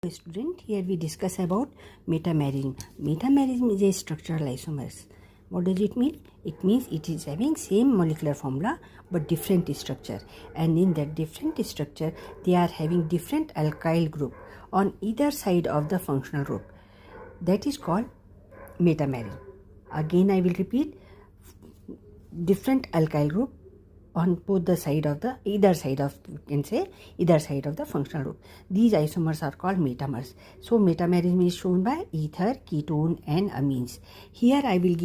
Student, here we discuss about metamerism. Metamerism is a structural isomers. What does it mean? It means it is having same molecular formula but different structure, and in that different structure they are having different alkyl group on either side of the functional group. That is called metamerism. Again I will repeat, different alkyl group on both the side of the either side of the functional group. These isomers are called metamers. So metamerism is shown by ether, ketone and amines. Here I will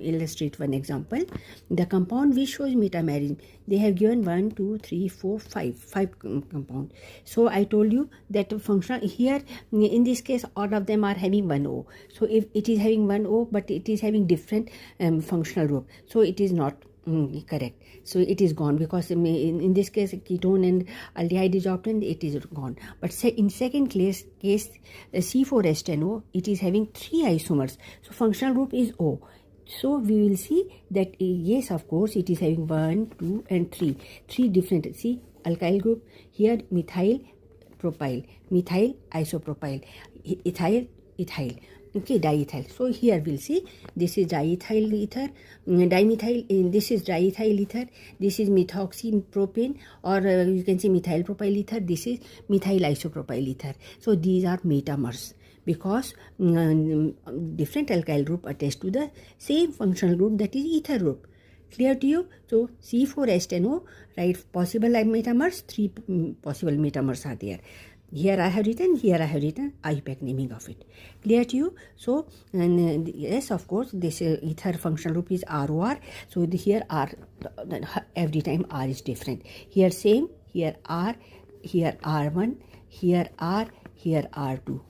illustrate one example. The compound which shows metamerism, they have given 1, 2, 3, 4, 5 compound. So I told you that functional here in this case all of them are having 1 O. So if it is having 1 O but it is having different functional group, so it is not correct. So it is gone because in this case ketone and aldehyde is obtained, it is gone. But in second case C4H10O, it is having 3 isomers, so functional group is O. So we will see that yes, of course it is having 1, 2 and 3 different, see, alkyl group. Here methyl propyl, methyl isopropyl, ethyl, okay, diethyl. So here we'll see this is diethyl ether, dimethyl, this is diethyl ether, this is methoxypropane, or you can say methyl propyl ether, this is methyl isopropyl ether. So these are metamers because different alkyl group attached to the same functional group, that is ether group. Clear to you? So C4H10O, right, possible metamers, 3 possible metamers are there. Here I have written IUPAC naming of it. Clear to you? So yes, of course, this ether functional group is ROR. So here R, every time R is different. Here same, here R, here R1, here R, here R2.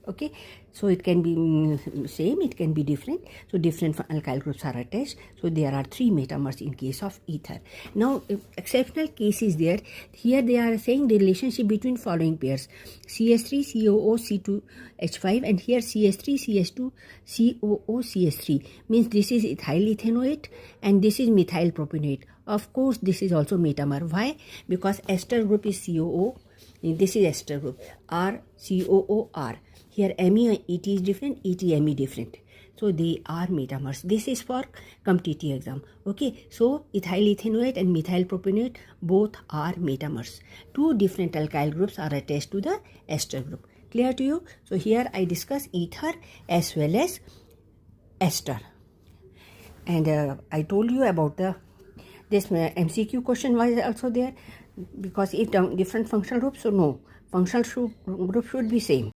Okay, so it can be same, it can be different. So different alkyl groups are attached. So there are 3 metamers in case of ether. Now exceptional case is there. Here they are saying the relationship between following pairs: CH3 COO C2H5, and here CH3 CH2 COO CH3. Means this is ethyl ethanoate and this is methyl propanoate. Of course this is also metamer. Why? Because ester group is COO, this is ester group, R COO R. Here Me ET is different, ET Me different. So they are metamers. This is for CompTT exam. Okay, so ethyl ethanoate and methyl propanoate both are metamers. 2 different alkyl groups are attached to the ester group. Clear to you? So here I discuss ether as well as ester. And I told you about this MCQ question was also there, because if different functional groups, so no, functional group should be same.